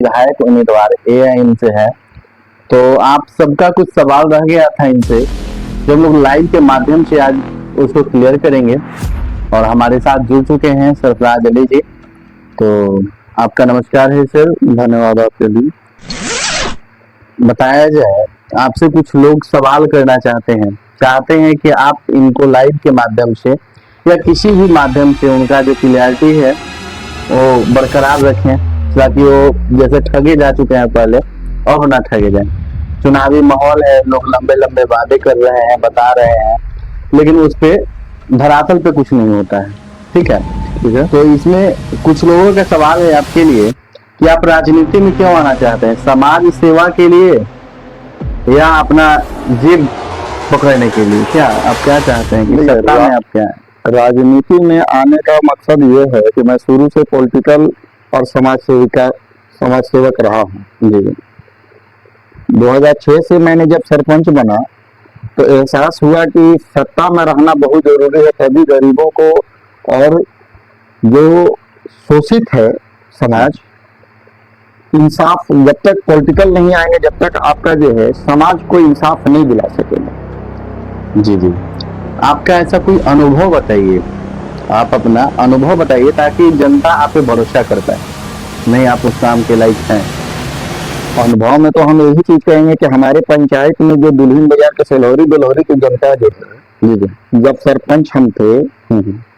विधायक उम्मीदवार एआई इनसे है। तो आप सबका कुछ सवाल रह गया था इनसे, जो हम लोग लाइव के माध्यम से आज उसको क्लियर करेंगे। और हमारे साथ जुड़ चुके हैं सरफराज अली जी। तो आपका नमस्कार है सर, धन्यवाद आपके लिए। बताया जाए, आपसे कुछ लोग सवाल करना चाहते हैं कि आप इनको लाइव के माध्यम से या किसी भी माध्यम से उनका जो क्लियरिटी है वो बरकरार रखें, ताकि वो जैसे ठगे जा चुके हैं पहले और ना ठगे जाए। चुनावी माहौल है, लोग लंबे लंबे वादे कर रहे हैं, बता रहे हैं, लेकिन उस पे धरातल पे कुछ नहीं होता है। ठीक है। तो इसमें कुछ लोगों का सवाल है आपके लिए कि आप राजनीति में क्यों आना चाहते हैं, समाज सेवा के लिए या अपना जेब पकड़ने के लिए? क्या आप क्या चाहते हैं कि सत्ता में आप क्या है? राजनीति में आने का मकसद ये है कि मैं शुरू से पॉलिटिकल और समाज सेवक रहा हूँ। जी 2006 से मैंने जब सरपंच बना तो एहसास हुआ कि सत्ता में रहना बहुत जरूरी है, तभी गरीबों को और जो शोषित है समाज, इंसाफ जब तक पॉलिटिकल नहीं आएंगे, जब तक आपका जो है समाज को इंसाफ नहीं दिला सकेगा। जी जी, आपका ऐसा कोई अनुभव बताइए, आप अपना अनुभव बताइए ताकि जनता आप पे भरोसा कर पाए। नहीं आप उस काम के लायक हैं। अनुभव में तो हम यही चीज कहेंगे कि हमारे पंचायत में जो दुल्हिन बाजार के सलौरी की जनता जो है, जब सरपंच हम थे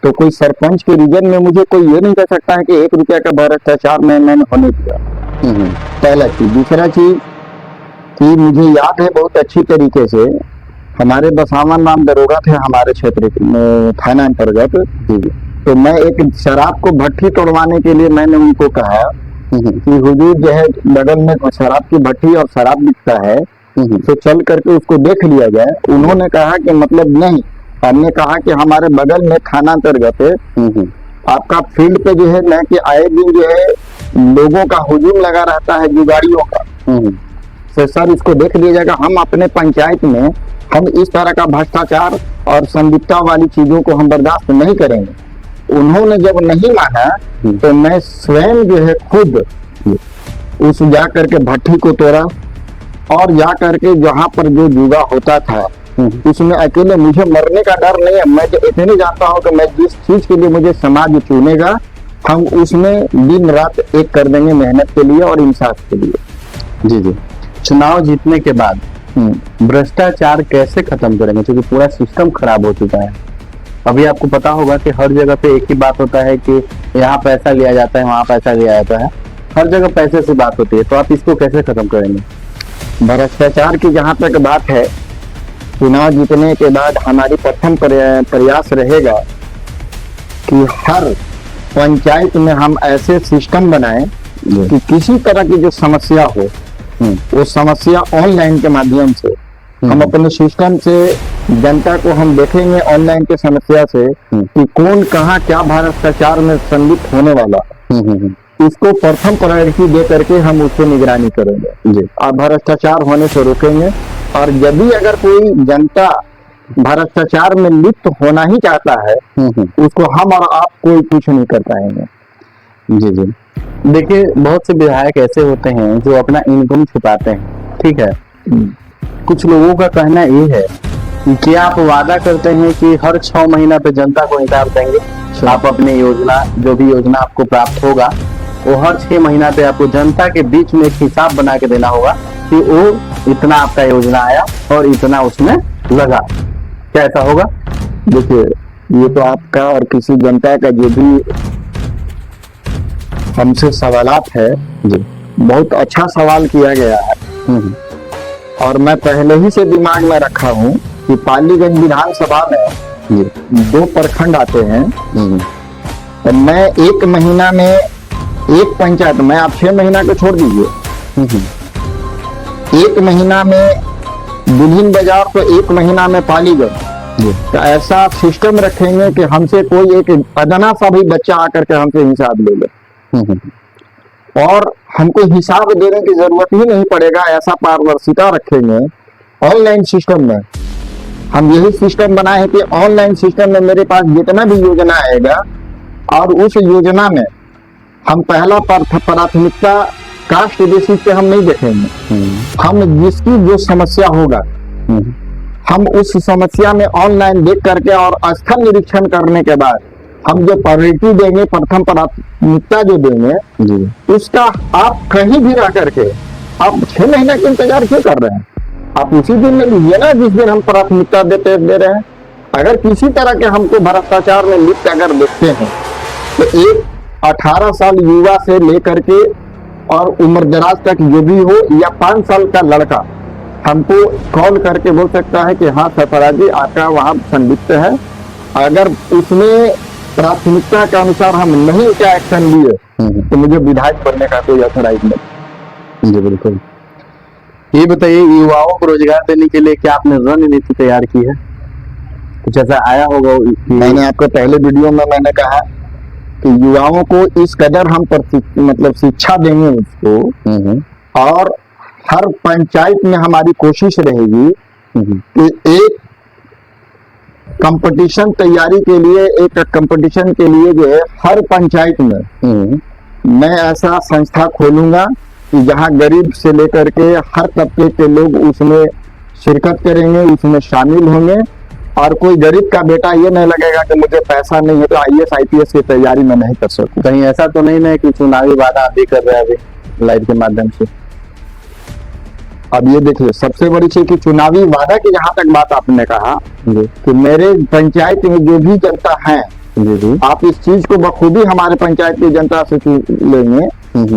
तो कोई सरपंच के रीजन में मुझे कोई ये नहीं कह सकता है कि 1 रुपया का भ्रष्टाचार मैंने होने दिया। पहला चीज। दूसरा चीज कि मुझे याद है बहुत अच्छी तरीके से, हमारे बसावन नाम दरोगा थे हमारे क्षेत्र में थाना अंतर्गत। तो मैं एक शराब को भट्टी तोड़वाने के लिए मैंने उनको कहा कि हुजूर जो है बगल में शराब की भट्टी और शराब बिकता है, तो चल करके उसको देख लिया जाए। उन्होंने कहा कि मतलब नहीं, हमने कहा कि हमारे बगल में थाना अंतर्गत आपका फील्ड पे जो है न कि आए दिन जो है लोगों का हुजूम लगा रहता है, जुगाड़ियों का। तो सर इसको देख लिया जाएगा। हम अपने पंचायत में हम इस तरह का भ्रष्टाचार और संदिग्धता वाली चीजों को हम बर्दाश्त नहीं करेंगे। उन्होंने जब नहीं माना तो मैं स्वयं जो है खुद उस जा करके भट्टी को तोड़ा और जा करके जहाँ पर जो जुगा होता था उसमें अकेले मुझे मरने का डर नहीं है। मैं इतने जानता हूँ कि मैं जिस चीज के लिए मुझे समाज चुनेगा, हम उसमें दिन रात एक कर देंगे मेहनत के लिए और इंसाफ के लिए। जी जी, चुनाव जीतने के बाद भ्रष्टाचार कैसे खत्म करेंगे, क्योंकि पूरा सिस्टम खराब हो चुका है। अभी आपको पता होगा कि हर जगह पे एक ही बात होता है कि यहाँ पैसा लिया जाता है, वहाँ पैसा लिया जाता है, हर जगह पैसे से बात होती है। तो आप इसको कैसे खत्म करेंगे? भ्रष्टाचार की जहाँ तक बात है, चुनाव जीतने के बाद हमारी प्रथम प्रयास रहेगा कि हर पंचायत में हम ऐसे सिस्टम बनाएं कि किसी तरह की जो समस्या हो वो समस्या ऑनलाइन के माध्यम से हम अपने सिस्टम से जनता को हम देखेंगे ऑनलाइन के समस्या से कि कौन कहाँ क्या भ्रष्टाचार में संलिप्त होने वाला, इसको प्रथम प्रायोरिटी दे करके हम उसको निगरानी करेंगे और भ्रष्टाचार होने से रोकेंगे। और यदि अगर कोई जनता भ्रष्टाचार में लिप्त होना ही चाहता है उसको हम और आप कोई कुछ नहीं कर पाएंगे। जी जी, देखिए बहुत से विधायक ऐसे होते हैं जो अपना इनकम छुपाते हैं। ठीक है। कुछ लोगों का कहना ये है कि आप वादा करते हैं कि हर 6 महीना पे जनता को हिसाब देंगे, आप अपनी योजना जो भी योजना आपको प्राप्त होगा वो हर 6 महीना पे आपको जनता के बीच में एक हिसाब बना के देना होगा कि वो इतना आपका योजना आया और इतना उसमें लगा। क्या ऐसा होगा? देखिए ये तो आपका और किसी जनता का जो भी हमसे सवालात है जी, बहुत अच्छा सवाल किया गया है। और मैं पहले ही से दिमाग में रखा हूँ कि पालीगंज विधानसभा में 2 प्रखंड आते हैं। तो मैं 1 महीना में एक पंचायत में, आप 6 महीना को छोड़ दीजिए, 1 महीना में दुल्हिन बाजार तो 1 महीना में पालीगंज। तो ऐसा सिस्टम रखेंगे कि हमसे कोई एक अदना सा भी बच्चा आकर के हमसे हिसाब ले ले और हमको हिसाब देने की जरूरत ही नहीं पड़ेगा। ऐसा पारदर्शिता रखेंगे ऑनलाइन सिस्टम में। हम यही सिस्टम बनाए हैं कि ऑनलाइन सिस्टम में मेरे पास जितना भी योजना आएगा और उस योजना में हम पहला प्राथमिकता कास्ट बेसिस पे हम नहीं देखेंगे। हम जिसकी जो समस्या होगा हम उस समस्या में ऑनलाइन देख करके और स्थल निरीक्षण करने के बाद हम जो प्रायोरिटी देंगे, प्रथम प्राथमिकता जो देंगे, उसका आप कहीं भी रह करके आप 6 महीने का इंतजार क्यों कर रहे हैं? आप उसी दिन में लीजिए ना जिस दिन हम प्राथमिकता दे रहे हैं। अगर किसी तरह के हमको भ्रष्टाचार में लिप्त अगर देखते हैं तो एक 18 साल युवा से लेकर के और उम्र दराज तक जो भी हो या 5 साल का लड़का हमको कॉल करके बोल सकता है कि हाँ सरफराज जी आपका वहाँ संलिप्त है। अगर उसमें प्राथमिकता के अनुसार हम नहीं क्या एक्शन लिए तो मुझे विधायक बनने का कोई अथराइज नहीं। जी बिल्कुल। ये बताइए, युवाओं को रोजगार देने के लिए क्या आपने रणनीति तैयार की है? कुछ ऐसा आया होगा कि मैंने आपके पहले वीडियो में मैंने कहा कि युवाओं को इस कदर हम मतलब शिक्षा देंगे उसको, और हर पंचायत में हमारी कोशिश रहेगी कि एक कंपटीशन तैयारी के लिए, एक कंपटीशन के लिए जो है हर पंचायत में मैं ऐसा संस्था खोलूंगा कि जहां गरीब से लेकर के हर तबके के लोग उसमें शिरकत करेंगे, उसमें शामिल होंगे, और कोई गरीब का बेटा ये नहीं लगेगा कि मुझे पैसा नहीं है तो IAS IPS की तैयारी मैं नहीं कर सकूं। कहीं ऐसा तो नहीं ना कि चुनावी वादा आप भी कर रहे हैं अभी लाइव के माध्यम से? अब ये देखिए, सबसे बड़ी चीज कि चुनावी वादा की जहां तक बात आपने कहा कि मेरे पंचायत में जो भी जनता है, आप इस चीज को बखूबी हमारे पंचायत की जनता से लेंगे,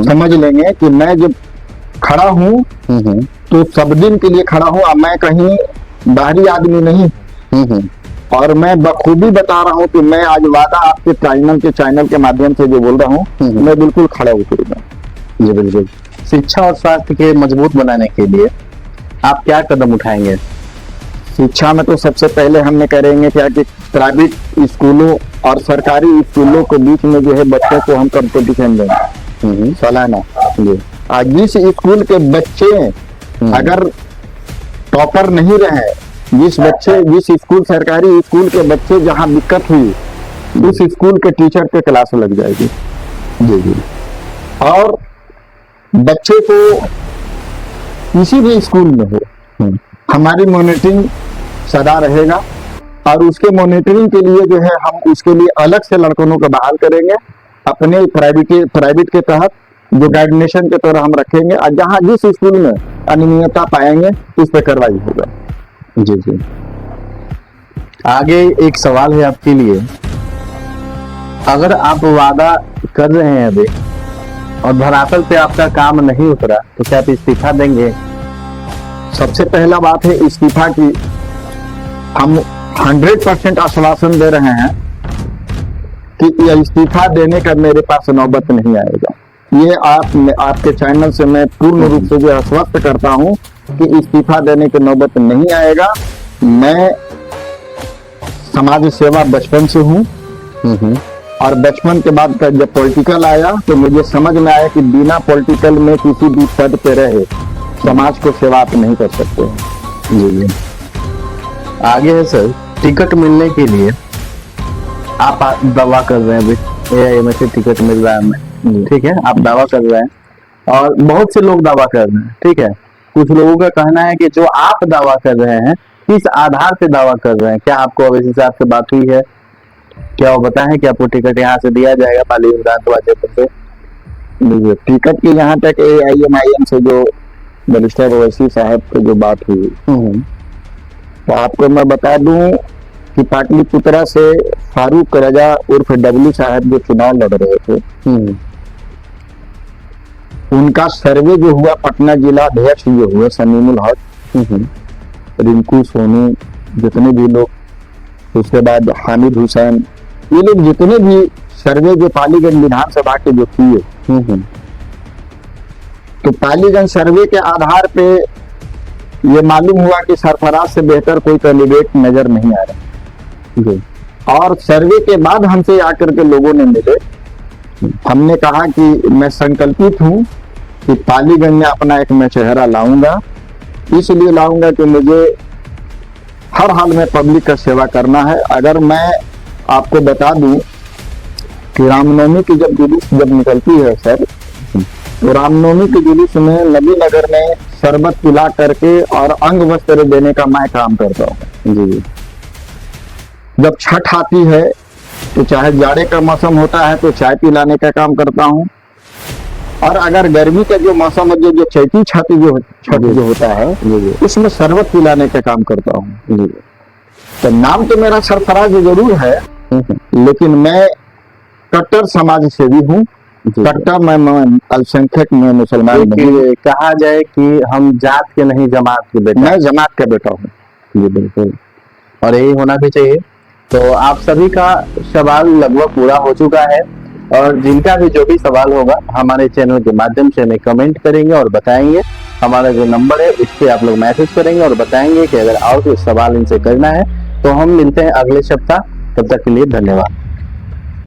समझ लेंगे कि मैं जब खड़ा हूँ तो सब दिन के लिए खड़ा हूँ। अब मैं कहीं बाहरी आदमी नहीं, और मैं बखूबी बता रहा हूँ कि मैं आज वादा आपके चैनल के माध्यम से जो बोल रहा हूँ, मैं बिल्कुल खड़ा उतरूंगा। जी बिल्कुल। शिक्षा और स्वास्थ्य के मजबूत बनाने के लिए आप क्या कदम उठाएंगे? शिक्षा में तो सबसे पहले हमने करेंगे क्या कि प्राइवेट स्कूलों और सरकारी स्कूलों के बीच में जो है बच्चों को हम कंपटीशन देंगे सालाना। आज जिस स्कूल के बच्चे अगर टॉपर नहीं रहे, जिस स्कूल सरकारी स्कूल के बच्चे जहाँ दिक्कत हुई, उस स्कूल के टीचर के क्लास लग जाएगी। जी। और बच्चे को किसी भी स्कूल में हो हमारी मॉनिटरिंग सदा रहेगा, और उसके मॉनिटरिंग के लिए जो है हम उसके लिए अलग से लड़कों को बहाल करेंगे अपने प्राइवेट के तहत, जो गाइडेंशन के तरह हम रखेंगे, और जहाँ जिस स्कूल में अनियमितता पाएंगे उस पर कार्रवाई होगा। जी। आगे एक सवाल है आपके लिए, अगर आप वादा कर रहे हैं अभी और धरातल पे आपका काम नहीं उतरा तो क्या आप इस्तीफा देंगे? सबसे पहला बात है इस्तीफा की, हम 100% आश्वासन दे रहे हैं कि यह इस्तीफा देने का मेरे पास नौबत नहीं आएगा। ये आपके चैनल से मैं पूर्ण रूप से जो आश्वस्त करता हूं कि इस्तीफा देने की नौबत नहीं आएगा। मैं समाज सेवा बचपन से हूं, और बचपन के बाद जब पॉलिटिकल आया तो मुझे समझ में आया कि बिना पॉलिटिकल में किसी भी पद पे रहे समाज को सेवा आप नहीं कर सकते। जी। आगे है सर, टिकट मिलने के लिए आप दावा कर रहे हैं अभी AIM से टिकट मिल रहा है हमें, ठीक है, आप दावा कर रहे हैं और बहुत से लोग दावा कर रहे हैं, ठीक है। कुछ लोगों का कहना है कि जो आप दावा कर रहे हैं किस आधार से दावा कर रहे हैं? क्या आपको अब इस हिसाब से बात हुई है? क्या वो बताएं कि आपको टिकट यहाँ से दिया जाएगा पाली विधानसभा क्षेत्र से? टिकट की यहाँ तक AIM से जो बैरिस्टर ओवैसी साहब की जो बात हुई, तो आपको मैं बता दूं कि पाटलिपुत्रा से फारूक रजा उर्फ डब्लू साहब जो चुनाव लड़ रहे थे, उनका सर्वे जो हुआ पटना जिला अध्यक्ष जो हुए समीमुल हक, रिंकू सोनू, जितने भी लोग, उसके बाद हामिद हुसैन, ये लोग जितने भी सर्वे जो पालीगंज विधानसभा के जो किए, तो पालीगंज सर्वे के आधार पे ये मालूम हुआ कि सरफराज से बेहतर कोई कैंडिडेट नजर नहीं आ रहा। और सर्वे के बाद हमसे आकर के लोगों ने मिले, हमने कहा कि मैं संकल्पित हूं कि पालीगंज में अपना एक मैं चेहरा लाऊंगा, इसलिए लाऊंगा कि मुझे हर हाल में पब्लिक का सेवा करना है। अगर मैं आपको बता दूं कि रामनवमी की जब जुलूस जब निकलती है सर, तो रामनवमी के जुलूस में नबी नगर में शरबत पिला करके और अंग वस्त्र देने का मैं काम करता हूँ। जी जी जब छठ आती है तो चाहे जाड़े का मौसम होता है तो चाय पिलाने का काम करता हूँ, और अगर गर्मी का जो मौसम है, जो चैती छाती जो छठ जो होता है, जी जी उसमें शरबत पिलाने का काम करता हूँ। जी तो नाम तो मेरा सरफराज जरूर है, लेकिन मैं कट्टर समाज सेवी हूँ। जी। कट्टर मैं अल्पसंख्यक में मुसलमान नहीं हूँ। एक कहा जाए कि हम जात के नहीं जमात के बेटे। मैं जमात का बेटा हूँ। जी बिल्कुल, और यही होना भी चाहिए। तो आप सभी का सवाल लगभग पूरा हो चुका है, और जिनका भी जो भी सवाल होगा हमारे चैनल के माध्यम से हमें कमेंट करेंगे और बताएंगे। हमारा जो नंबर है उस पर आप लोग मैसेज करेंगे और बताएंगे कि अगर और कुछ सवाल इनसे करना है। तो हम मिलते हैं अगले सप्ताह, तब तक के लिए धन्यवाद।